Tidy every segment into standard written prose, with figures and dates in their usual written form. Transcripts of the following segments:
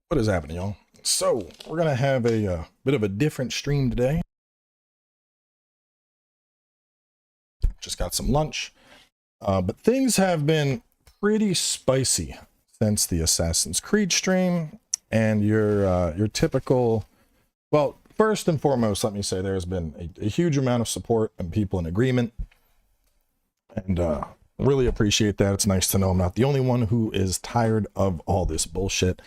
What is happening, y'all? So we're gonna have a bit of a different stream today. Just got some lunch, but things have been pretty spicy since the Assassin's Creed stream. And your typical, well, first and foremost, let me say there has been a huge amount of support and people in agreement, and really appreciate that. It's nice to know I'm not the only one who is tired of all this bullshit.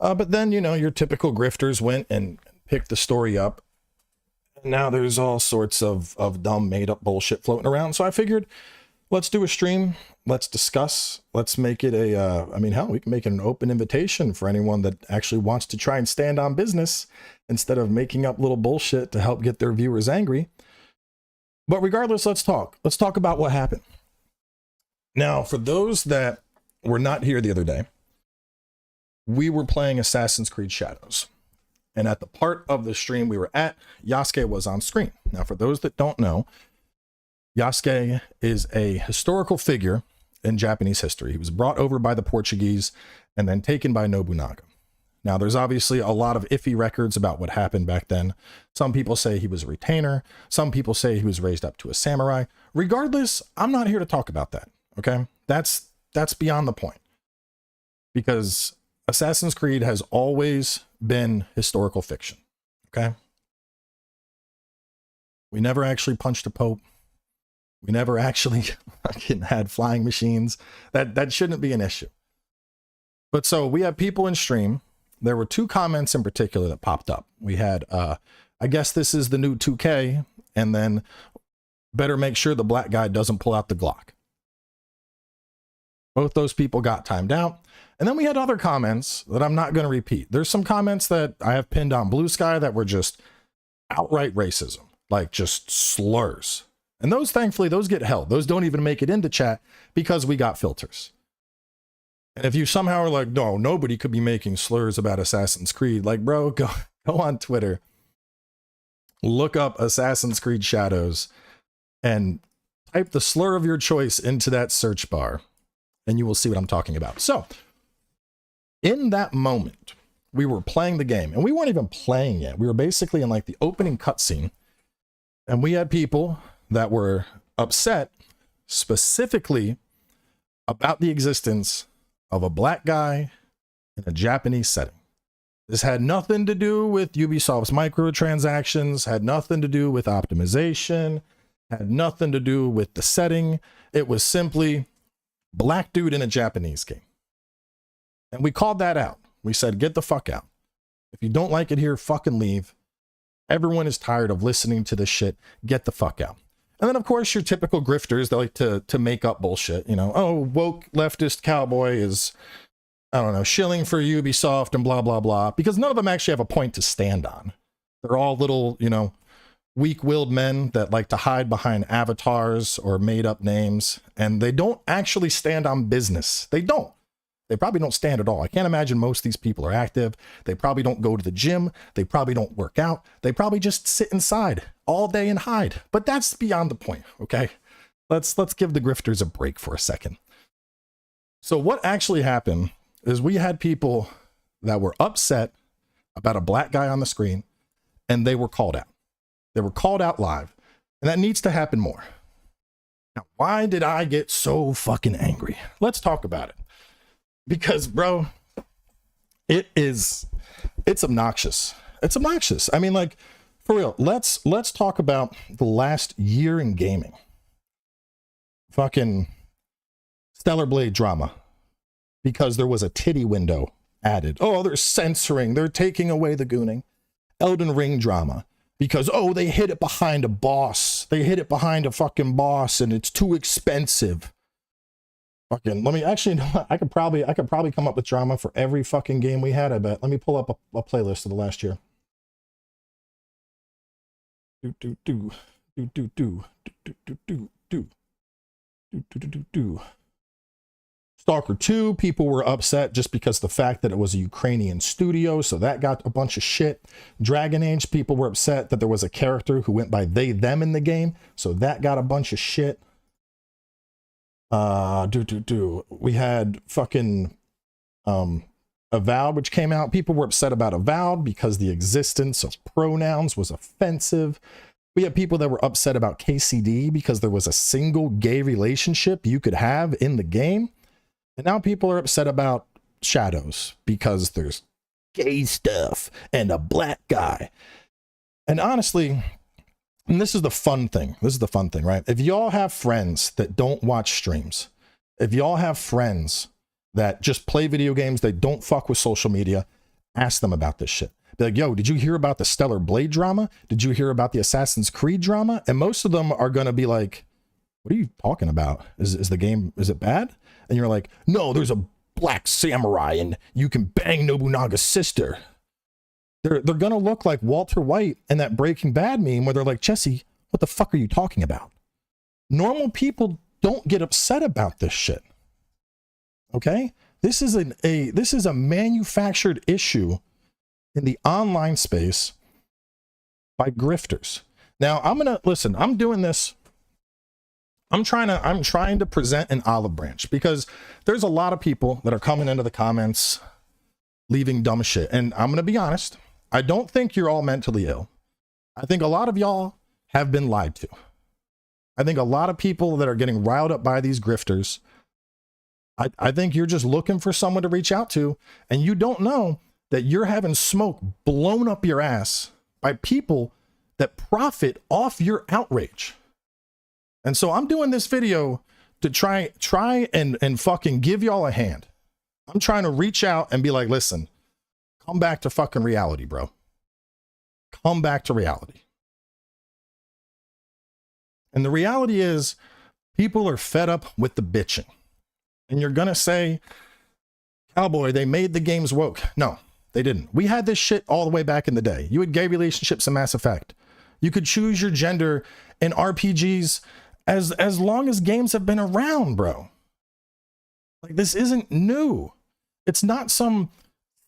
But then, you know, your typical grifters went and picked the story up. And now there's all sorts of dumb made up bullshit floating around. So I figured, let's do a stream. Let's discuss. Let's make it a, I mean, hell, we can make it an open invitation for anyone that actually wants to try and stand on business instead of making up little bullshit to help get their viewers angry. But regardless, let's talk. Let's talk about what happened. Now, for those that were not here the other day, we were playing Assassin's Creed Shadows. And at the part of the stream we were at, Yasuke was on screen. Now, for those that don't know, Yasuke is a historical figure in Japanese history. He was brought over by the Portuguese and then taken by Nobunaga. Now, there's obviously a lot of iffy records about what happened back then. Some people say he was a retainer. Some people say he was raised up to a samurai. Regardless, I'm not here to talk about that, okay? That's beyond the point. Because Assassin's Creed has always been historical fiction, okay? We never actually punched a pope. We never actually fucking had flying machines. That shouldn't be an issue. But so we have people in stream. There were two comments in particular that popped up. We had, I guess this is the new 2K, and then better make sure the black guy doesn't pull out the Glock. Both those people got timed out. And then we had other comments that I'm not going to repeat. There's some comments that I have pinned on Blue Sky that were just outright racism, like just slurs. And those, thankfully, those get held. Those don't even make it into chat because we got filters. And if you somehow are like, no, nobody could be making slurs about Assassin's Creed, like, bro, go on Twitter, look up Assassin's Creed Shadows and type the slur of your choice into that search bar, and you will see what I'm talking about. So in that moment, we were playing the game, and we weren't even playing yet. We were basically in like the opening cutscene, and we had people that were upset specifically about the existence of a black guy in a Japanese setting. This had nothing to do with Ubisoft's microtransactions, had nothing to do with optimization, had nothing to do with the setting. It was simply black dude in a Japanese game. And we called that out. We said, get the fuck out. If you don't like it here, fucking leave. Everyone is tired of listening to this shit. Get the fuck out. And then, of course, your typical grifters, they like to make up bullshit. You know, oh, woke leftist cowboy is, I don't know, shilling for Ubisoft and blah, blah, blah. Because none of them actually have a point to stand on. They're all little, you know, weak-willed men that like to hide behind avatars or made-up names. And they don't actually stand on business. They don't. They probably don't stand at all. I can't imagine most of these people are active. They probably don't go to the gym. They probably don't work out. They probably just sit inside all day and hide. But that's beyond the point, okay? Let's give the grifters a break for a second. So what actually happened is we had people that were upset about a black guy on the screen, and they were called out. They were called out live, and that needs to happen more. Now, why did I get so fucking angry? Let's talk about it. Because, bro, it's obnoxious. It's obnoxious. I mean, like, for real, let's talk about the last year in gaming. Fucking Stellar Blade drama. Because there was a titty window added. Oh, they're censoring. They're taking away the gooning. Elden Ring drama. Because, oh, they hid it behind a boss. They hid it behind a fucking boss and it's too expensive. Fucking, let me actually, I could probably come up with drama for every fucking game we had, I bet. Let me pull up a playlist of the last year. Stalker 2, people were upset just because the fact that it was a Ukrainian studio, so that got a bunch of shit. Dragon Age, people were upset that there was a character who went by they, them in the game, so that got a bunch of shit. We had fucking Avowed, which came out. People were upset about Avowed because the existence of pronouns was offensive. We had people that were upset about KCD because there was a single gay relationship you could have in the game. And now people are upset about Shadows because there's gay stuff and a black guy. And honestly, and this is the fun thing. This is the fun thing, right? If y'all have friends that don't watch streams, if y'all have friends that just play video games, they don't fuck with social media, ask them about this shit. Be like, yo, did you hear about the Stellar Blade drama? Did you hear about the Assassin's Creed drama? And most of them are going to be like, what are you talking about? Is the game, is it bad? And you're like, no, there's a black samurai and you can bang Nobunaga's sister. They're going to look like Walter White in that Breaking Bad meme where they're like, Jesse, what the fuck are you talking about? Normal people don't get upset about this shit. Okay? This is a manufactured issue in the online space by grifters. Now, I'm doing this. I'm trying to present an olive branch because there's a lot of people that are coming into the comments leaving dumb shit. And I'm going to be honest, I don't think you're all mentally ill. I think a lot of y'all have been lied to. I think a lot of people that are getting riled up by these grifters, I think you're just looking for someone to reach out to, and you don't know that you're having smoke blown up your ass by people that profit off your outrage. And so I'm doing this video to try and fucking give y'all a hand. I'm trying to reach out and be like, listen, come back to fucking reality, bro. Come back to reality. And the reality is people are fed up with the bitching. And you're going to say, Cowboy, they made the games woke. No, they didn't. We had this shit all the way back in the day. You had gay relationships in Mass Effect. You could choose your gender in RPGs as long as games have been around, bro. Like, this isn't new. It's not some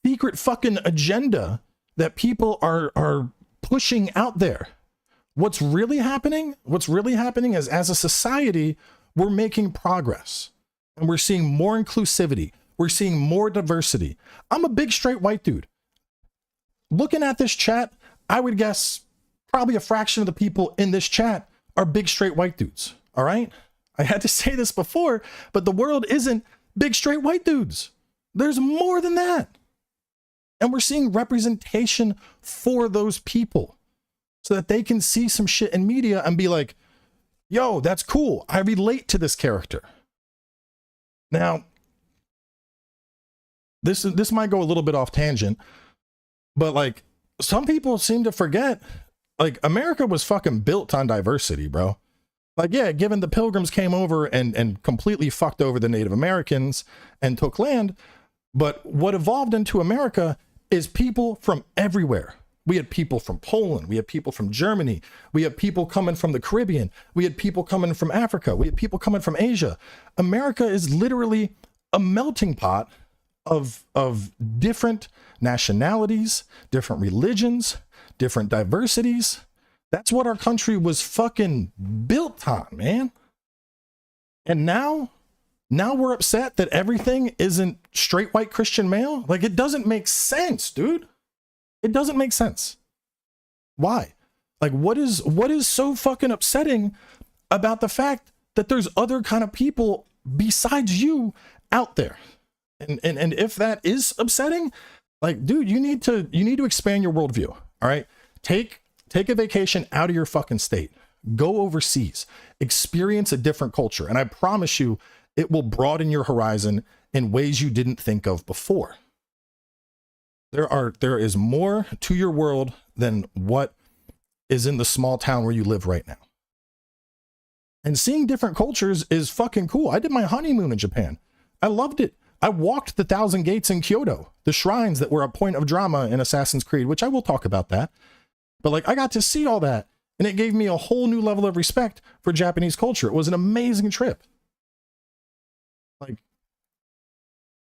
secret fucking agenda that people are pushing out there. What's really happening is, as a society, we're making progress and we're seeing more inclusivity. We're seeing more diversity. I'm a big straight white dude. Looking at this chat, I would guess probably a fraction of the people in this chat are big straight white dudes. All right. I had to say this before, but the world isn't big straight white dudes. There's more than that. And we're seeing representation for those people so that they can see some shit in media and be like, yo, that's cool. I relate to this character. Now, this might go a little bit off tangent, but like, some people seem to forget, like, America was fucking built on diversity, bro. Like, yeah, given the Pilgrims came over and completely fucked over the Native Americans and took land, but what evolved into America is people from everywhere. We had people from Poland. We had people from Germany. We had people coming from the Caribbean. We had people coming from Africa. We had people coming from Asia. America is literally a melting pot of different nationalities, different religions, different diversities. That's what our country was fucking built on, man. And now we're upset that everything isn't straight white Christian male. Like, it doesn't make sense, dude. It doesn't make sense. Why? Like, what is so fucking upsetting about the fact that there's other kind of people besides you out there? And if that is upsetting, like, dude, you need to expand your worldview. All right. Take a vacation out of your fucking state. Go overseas. Experience a different culture. And I promise you, it will broaden your horizon in ways you didn't think of before. There is more to your world than what is in the small town where you live right now. And seeing different cultures is fucking cool. I did my honeymoon in Japan. I loved it. I walked the 1,000 gates in Kyoto, the shrines that were a point of drama in Assassin's Creed, which I will talk about that. But like, I got to see all that, and it gave me a whole new level of respect for Japanese culture. It was an amazing trip. Like,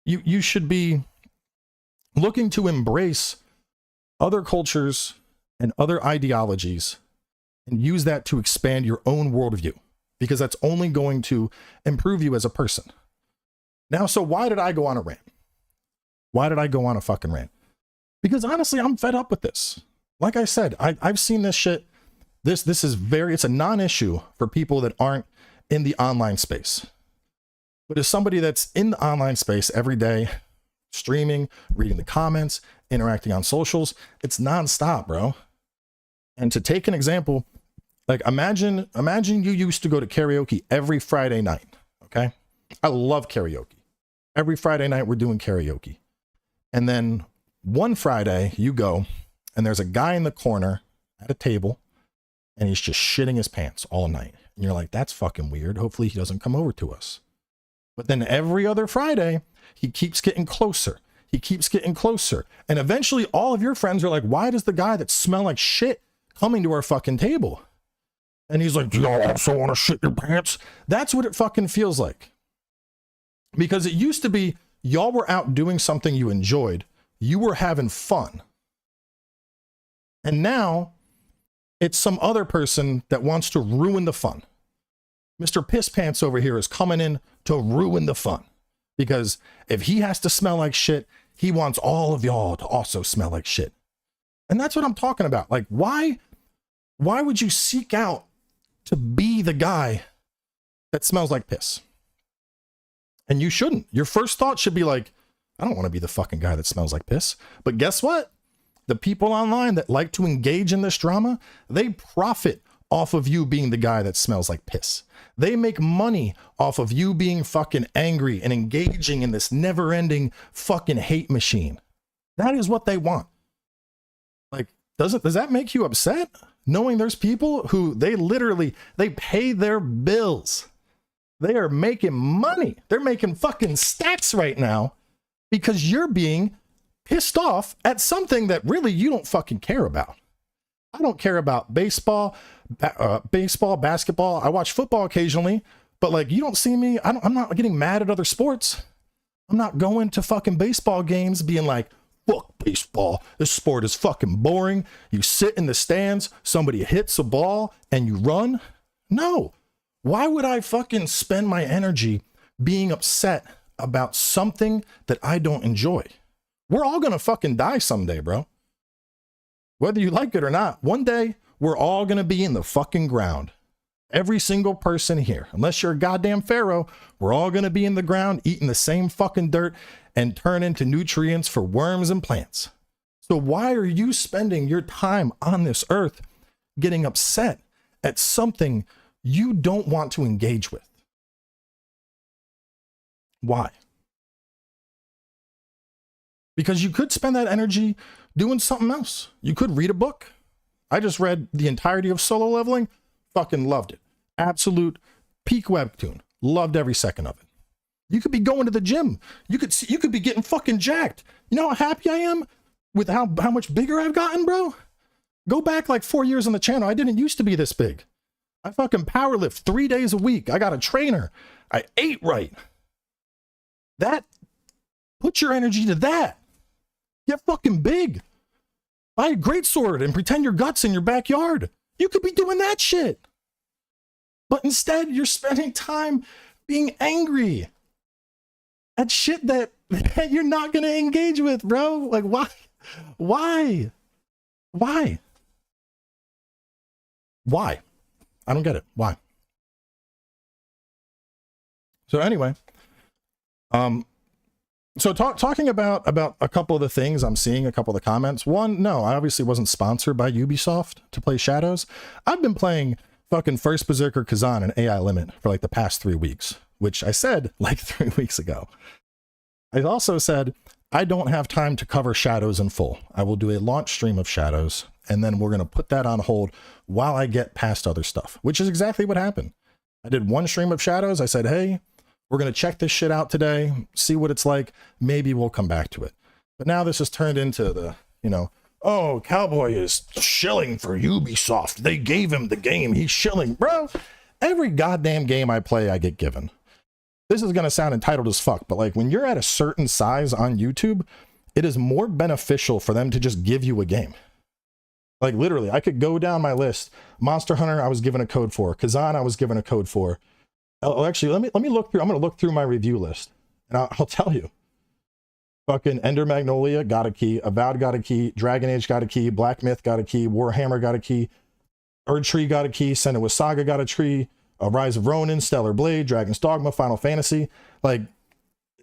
you should be looking to embrace other cultures and other ideologies and use that to expand your own worldview, because that's only going to improve you as a person. Now, so why did I go on a rant? Why did I go on a fucking rant? Because honestly, I'm fed up with this. Like I said, I've seen this shit. This is it's a non-issue for people that aren't in the online space. But as somebody that's in the online space every day, streaming, reading the comments, interacting on socials, it's nonstop, bro. And to take an example, like imagine you used to go to karaoke every Friday night, okay? I love karaoke. Every Friday night we're doing karaoke. And then one Friday you go and there's a guy in the corner at a table and he's just shitting his pants all night. And you're like, that's fucking weird. Hopefully he doesn't come over to us. But then every other Friday, he keeps getting closer. He keeps getting closer. And eventually all of your friends are like, why does the guy that smell like shit coming to our fucking table? And he's like, do y'all also want to shit your pants? That's what it fucking feels like. Because it used to be y'all were out doing something you enjoyed. You were having fun. And now it's some other person that wants to ruin the fun. Mr. Piss Pants over here is coming in to ruin the fun. Because if he has to smell like shit, he wants all of y'all to also smell like shit. And that's what I'm talking about. Like, why would you seek out to be the guy that smells like piss? And you shouldn't. Your first thought should be like, I don't want to be the fucking guy that smells like piss. But guess what? The people online that like to engage in this drama, they profit off of you being the guy that smells like piss. They make money off of you being fucking angry and engaging in this never-ending fucking hate machine. That is what they want. Like, does that make you upset? Knowing there's people who they pay their bills. They are making money. They're making fucking stacks right now because you're being pissed off at something that really you don't fucking care about. I don't care about baseball, basketball. I watch football occasionally, but like, you don't see me. I'm not getting mad at other sports. I'm not going to fucking baseball games being like, fuck baseball. This sport is fucking boring. You sit in the stands, somebody hits a ball and you run. No. Why would I fucking spend my energy being upset about something that I don't enjoy? We're all gonna fucking die someday, bro. Whether you like it or not, one day we're all gonna be in the fucking ground. Every single person here, unless you're a goddamn pharaoh, we're all gonna be in the ground eating the same fucking dirt and turn into nutrients for worms and plants. So why are you spending your time on this earth getting upset at something you don't want to engage with? Why? Because you could spend that energy doing something else. You could read a book. I just read the entirety of Solo Leveling. Fucking loved it. Absolute peak webtoon. Loved every second of it. You could be going to the gym. You could be getting fucking jacked. You know how happy I am with how much bigger I've gotten, bro? Go back like 4 years on the channel. I didn't used to be this big. I fucking powerlift 3 days a week. I got a trainer. I ate right. Put your energy to that. Get fucking big. Buy a greatsword and pretend your guts in your backyard. You could be doing that shit. But instead, you're spending time being angry at shit that you're not going to engage with, bro. Like, why? Why? Why? Why? I don't get it. Why? So anyway, so talking about a couple of the things I'm seeing, a couple of the comments. One, no, I obviously wasn't sponsored by Ubisoft to play Shadows. I've been playing fucking First Berserker Kazan and AI Limit for like the past 3 weeks, which I said like 3 weeks ago. I also said, I don't have time to cover Shadows in full. I will do a launch stream of Shadows, and then we're going to put that on hold while I get past other stuff, which is exactly what happened. I did one stream of Shadows. I said, hey, we're going to check this shit out today, see what it's like. Maybe we'll come back to it. But now this has turned into the, oh, Cowboy is shilling for Ubisoft. They gave him the game. He's shilling. Bro, every goddamn game I play, I get given. This is going to sound entitled as fuck, but like when you're at a certain size on YouTube, it is more beneficial for them to just give you a game. Like literally, I could go down my list. Monster Hunter, I was given a code for. Kazan, I was given a code for. Oh, actually, let me look through. I'm going to look through my review list, and I'll tell you. Fucking Ender Magnolia got a key. Avowed got a key. Dragon Age got a key. Black Myth got a key. Warhammer got a key. Erd Tree got a key. Senua's Saga got a tree. Rise of Ronin, Stellar Blade, Dragon's Dogma, Final Fantasy. Like,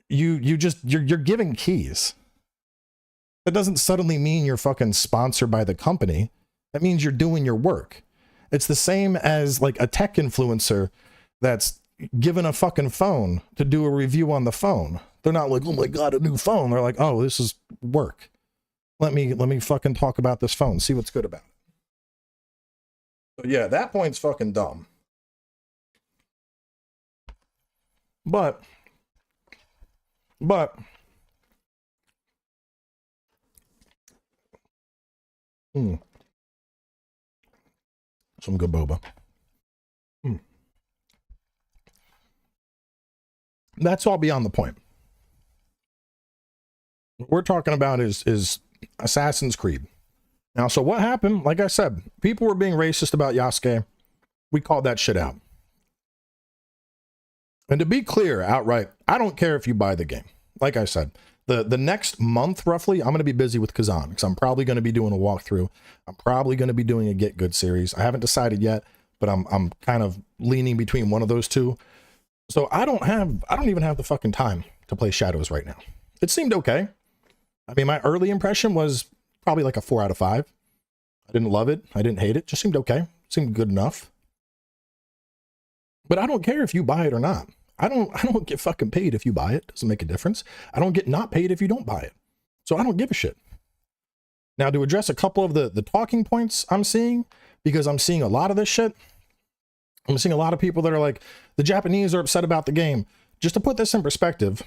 you're giving keys. That doesn't suddenly mean you're fucking sponsored by the company. That means you're doing your work. It's the same as like a tech influencer that's given a fucking phone to do a review on the phone. They're not like, oh my God, a new phone. They're like, oh, this is work. Let me fucking talk about this phone. See what's good about it. So yeah, that point's fucking dumb. But some good boba. That's all beyond the point. What we're talking about is Assassin's Creed. Now, so what happened? Like I said, people were being racist about Yasuke. We called that shit out. And to be clear, outright, I don't care if you buy the game. Like I said, the next month, roughly, I'm going to be busy with Kazan because I'm probably going to be doing a walkthrough. I'm probably going to be doing a Get Good series. I haven't decided yet, but I'm kind of leaning between one of those two. So I don't even have the fucking time to play Shadows right now. It seemed okay. I mean, my early impression was probably like a 4 out of 5. I didn't love it. I didn't hate it. Just seemed okay. Seemed good enough. But I don't care if you buy it or not. I don't get fucking paid if you buy it. Doesn't make a difference. I don't get not paid if you don't buy it. So I don't give a shit. Now, to address a couple of the talking points I'm seeing, because I'm seeing a lot of this shit. I'm seeing a lot of people that are like, the Japanese are upset about the game. Just to put this in perspective,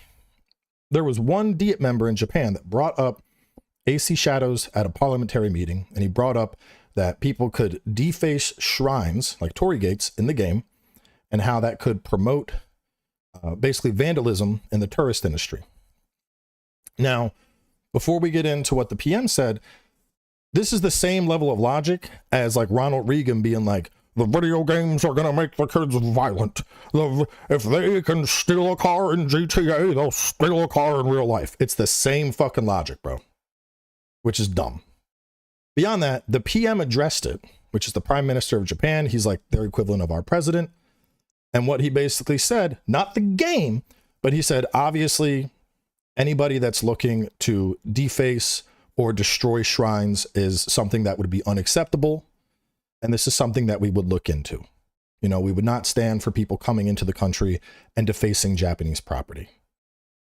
there was one Diet member in Japan that brought up AC Shadows at a parliamentary meeting, and he brought up that people could deface shrines, like Torii gates, in the game, and how that could promote basically vandalism in the tourist industry. Now, before we get into what the PM said, this is the same level of logic as like Ronald Reagan being like, the video games are going to make the kids violent. If they can steal a car in GTA, they'll steal a car in real life. It's the same fucking logic, bro. Which is dumb. Beyond that, the PM addressed it, which is the Prime Minister of Japan. He's like their equivalent of our president. And what he basically said, not the game, but he said, obviously, anybody that's looking to deface or destroy shrines is something that would be unacceptable. And this is something that we would look into. You know, we would not stand for people coming into the country and defacing Japanese property.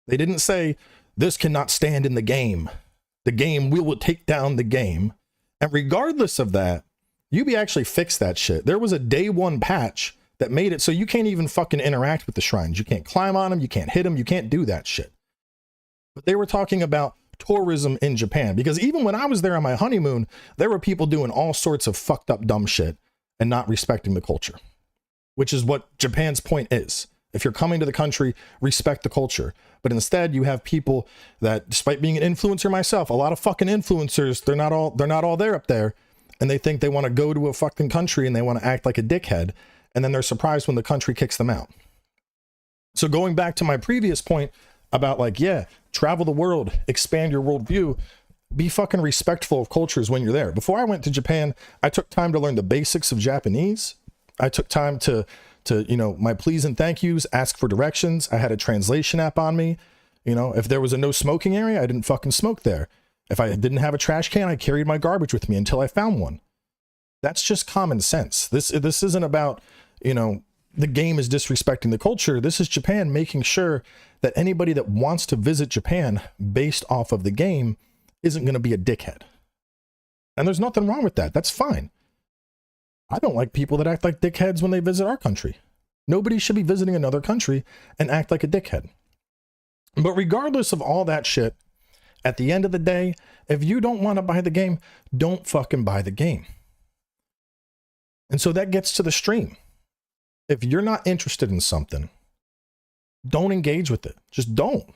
They didn't say, this cannot stand in the game. The game, we will take down the game. And regardless of that, Ubi actually fixed that shit. There was a day one patch that made it so you can't even fucking interact with the shrines. You can't climb on them. You can't hit them. You can't do that shit. But they were talking about tourism in Japan, because even when I was there on my honeymoon, there were people doing all sorts of fucked up dumb shit and not respecting the culture, which is what Japan's point is. If you're coming to the country, respect the culture. But instead you have people that, despite being an influencer myself, a lot of fucking influencers, they're not all there up there, and they think they want to go to a fucking country and they want to act like a dickhead, and then they're surprised when the country kicks them out. So going back to my previous point about like, yeah, travel the world, expand your worldview, be fucking respectful of cultures when you're there. Before I went to Japan, I took time to learn the basics of Japanese. I took time to, you know, my please and thank yous, ask for directions. I had a translation app on me. You know, if there was a no smoking area, I didn't fucking smoke there. If I didn't have a trash can, I carried my garbage with me until I found one. That's just common sense. This isn't about, you know, the game is disrespecting the culture. This is Japan making sure that anybody that wants to visit Japan based off of the game isn't going to be a dickhead. And there's nothing wrong with that. That's fine. I don't like people that act like dickheads when they visit our country. Nobody should be visiting another country and act like a dickhead. But regardless of all that shit, at the end of the day, if you don't want to buy the game, don't fucking buy the game. And so that gets to the stream. If you're not interested in something, don't engage with it. Just don't.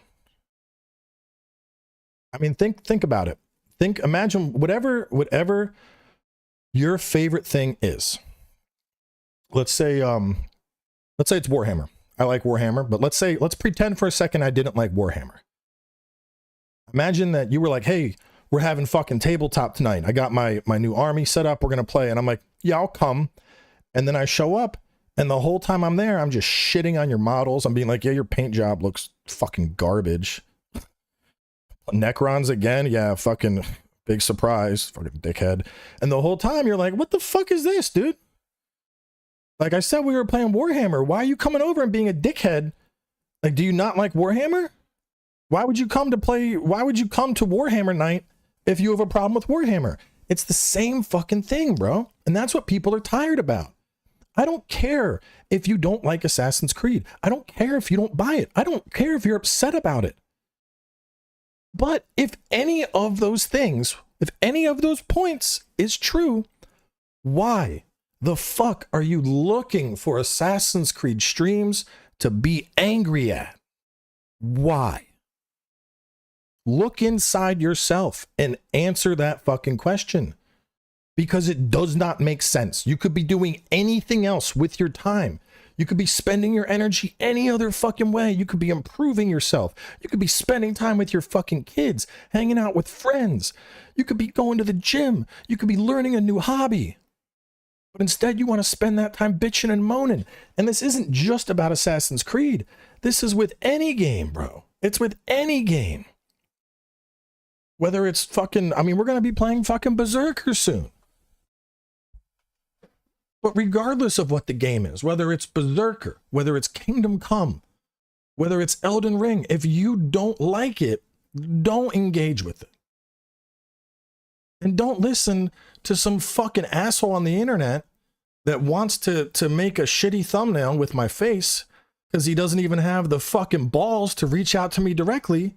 I mean, think about it. Imagine whatever your favorite thing is. Let's say it's Warhammer. I like Warhammer, but let's pretend for a second I didn't like Warhammer. Imagine that you were like, hey, we're having fucking tabletop tonight. I got my new army set up. We're going to play. And I'm like, yeah, I'll come. And then I show up, and the whole time I'm there, I'm just shitting on your models. I'm being like, yeah, your paint job looks fucking garbage. Necrons again. Yeah, fucking big surprise. Fucking dickhead. And the whole time you're like, what the fuck is this, dude? Like I said, we were playing Warhammer. Why are you coming over and being a dickhead? Like, do you not like Warhammer? Why would you come to Warhammer night if you have a problem with Warhammer? It's the same fucking thing, bro. And that's what people are tired about. I don't care if you don't like Assassin's Creed. I don't care if you don't buy it. I don't care if you're upset about it. But if any of those things, if any of those points is true, why the fuck are you looking for Assassin's Creed streams to be angry at? Why? Look inside yourself and answer that fucking question, because it does not make sense. You could be doing anything else with your time. You could be spending your energy any other fucking way. You could be improving yourself. You could be spending time with your fucking kids, hanging out with friends. You could be going to the gym. You could be learning a new hobby. But instead, you want to spend that time bitching and moaning. And this isn't just about Assassin's Creed. This is with any game, bro. It's with any game. Whether it's fucking, I mean, we're going to be playing fucking Berserker soon. But regardless of what the game is, whether it's Berserker, whether it's Kingdom Come, whether it's Elden Ring, if you don't like it, don't engage with it. And don't listen to some fucking asshole on the internet that wants to make a shitty thumbnail with my face because he doesn't even have the fucking balls to reach out to me directly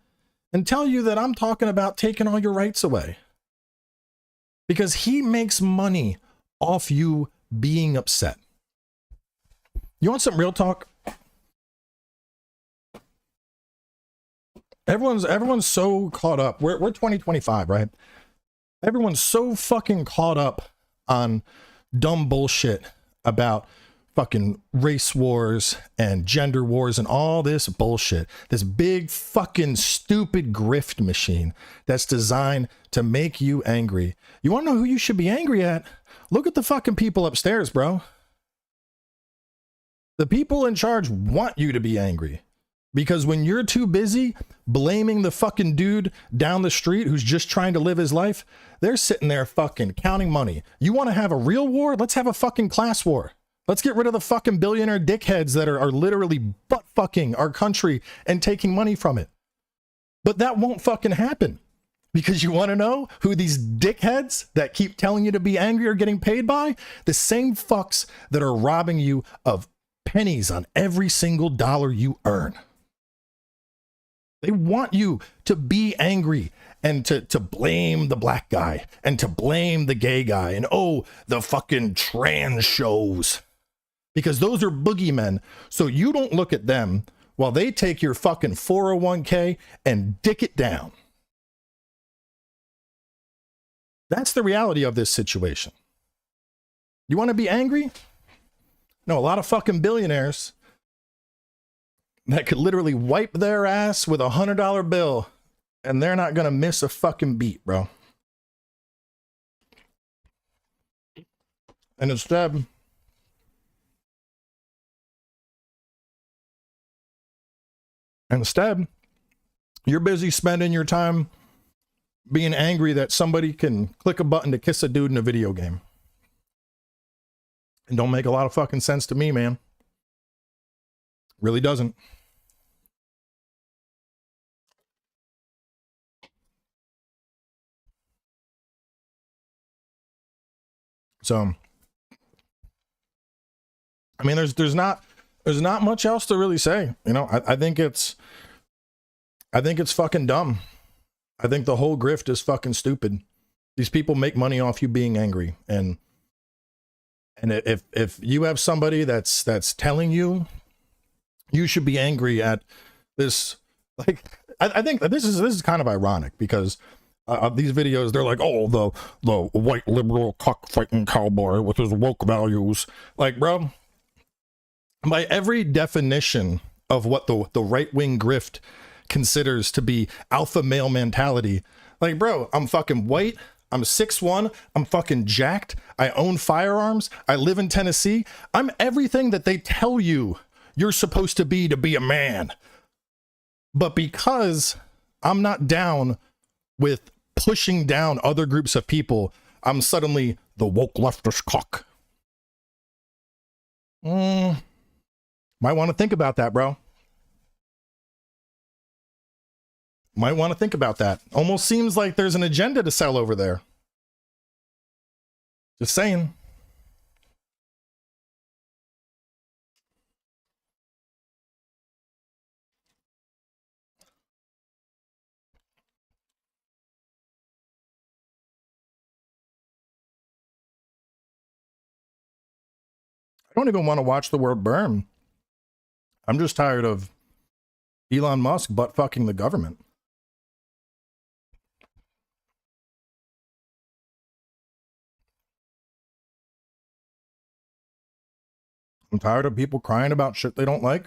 and tell you that I'm talking about taking all your rights away. Because he makes money off you being upset. You want some real talk? Everyone's so caught up. We're 2025, right? Everyone's so fucking caught up on dumb bullshit about fucking race wars and gender wars and all this bullshit. This big fucking stupid grift machine that's designed to make you angry. You want to know who you should be angry at? Look at the fucking people upstairs, bro. The people in charge want you to be angry. Because when you're too busy blaming the fucking dude down the street who's just trying to live his life, they're sitting there fucking counting money. You want to have a real war? Let's have a fucking class war. Let's get rid of the fucking billionaire dickheads that are literally butt fucking our country and taking money from it. But that won't fucking happen. Because you want to know who these dickheads that keep telling you to be angry are getting paid by? The same fucks that are robbing you of pennies on every single dollar you earn. They want you to be angry and to blame the black guy and to blame the gay guy and, oh, the fucking trans shows. Because those are boogeymen. So you don't look at them while they take your fucking 401k and dick it down. That's the reality of this situation. You want to be angry? No, a lot of fucking billionaires that could literally wipe their ass with $100 bill and they're not going to miss a fucking beat, bro. And instead, you're busy spending your time being angry that somebody can click a button to kiss a dude in a video game. It don't make a lot of fucking sense to me, man. Really doesn't. So, I mean, there's not much else to really say. You know, I think it's fucking dumb. I think the whole grift is fucking stupid. These people make money off you being angry, and if you have somebody that's telling you you should be angry at this, like, I think that this is kind of ironic because these videos, they're like, oh, the white liberal cockfighting cowboy with his woke values. Like, bro, by every definition of what the right-wing grift considers to be alpha male mentality. Like, bro, I'm fucking white. I'm 6'1". I'm fucking jacked. I own firearms. I live in Tennessee. I'm everything that they tell you you're supposed to be a man. But because I'm not down with pushing down other groups of people, I'm suddenly the woke leftist cock. Might want to think about that, bro. Might want to think about that. Almost seems like there's an agenda to sell over there. Just saying. I don't even want to watch the world burn. I'm just tired of Elon Musk butt fucking the government. I'm tired of people crying about shit they don't like.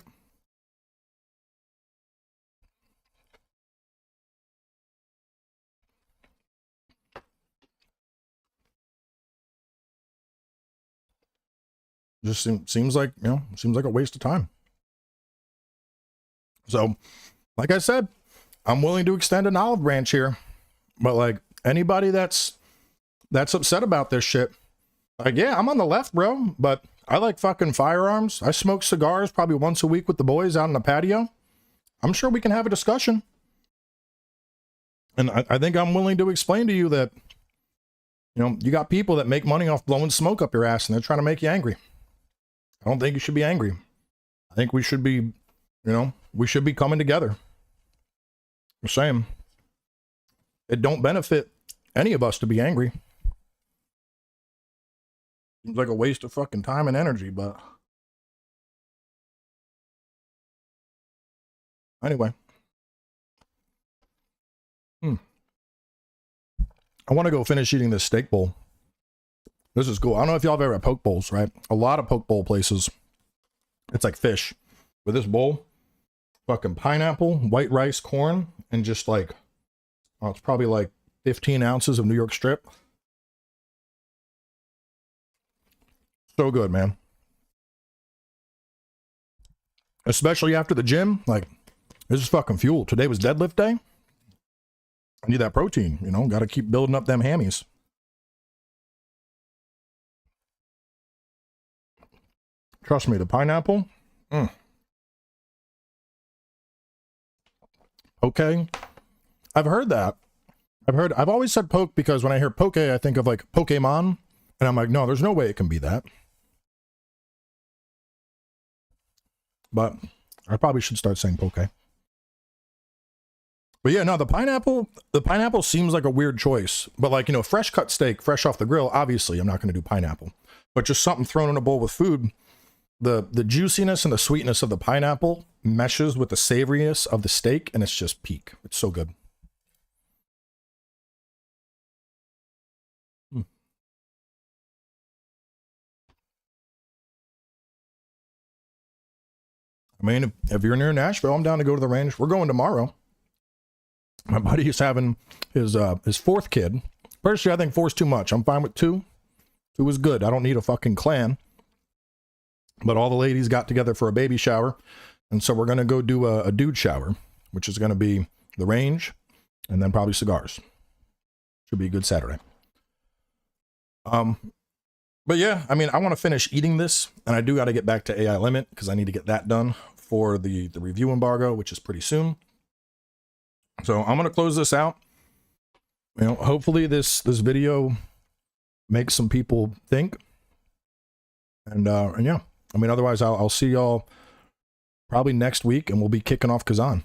Just seems like, you know, seems like a waste of time. So, like I said, I'm willing to extend an olive branch here. But like anybody that's upset about this shit, like, yeah, I'm on the left, bro, but I like fucking firearms. I smoke cigars probably once a week with the boys out in the patio. I'm sure we can have a discussion. And I think I'm willing to explain to you that, you know, you got people that make money off blowing smoke up your ass and they're trying to make you angry. I don't think you should be angry. I think we should be, you know, we should be coming together. I'm saying it don't benefit any of us to be angry. Seems like a waste of fucking time and energy, but anyway. I want to go finish eating this steak bowl. This is cool. I don't know if y'all have ever had poke bowls, right? A lot of poke bowl places, it's like fish. With this bowl, fucking pineapple, white rice, corn, and just like, oh, it's probably like 15 ounces of New York strip. So good, man. Especially after the gym. Like, this is fucking fuel. Today was deadlift day. I need that protein, you know, got to keep building up them hammies. Trust me, the pineapple. Okay. I've heard that. I've always said poke because when I hear poke, I think of like Pokemon. And I'm like, no, there's no way it can be that. But I probably should start saying poke. But yeah, no, the pineapple seems like a weird choice. But like, you know, fresh cut steak, fresh off the grill, obviously I'm not going to do pineapple. But just something thrown in a bowl with food, the juiciness and the sweetness of the pineapple meshes with the savoriness of the steak, and it's just peak. It's so good. I mean, if you're near Nashville, I'm down to go to the range. We're going tomorrow. My buddy is having his fourth kid. Personally, I think 4's too much. I'm fine with 2. 2 is good. I don't need a fucking clan. But all the ladies got together for a baby shower. And so we're going to go do a dude shower, which is going to be the range and then probably cigars. Should be a good Saturday. But yeah, I mean, I want to finish eating this, and I do got to get back to AI Limit because I need to get that done for the review embargo, which is pretty soon. So I'm going to close this out. You know, hopefully this video makes some people think. And yeah, I mean, otherwise I'll see y'all probably next week, and we'll be kicking off Kazan.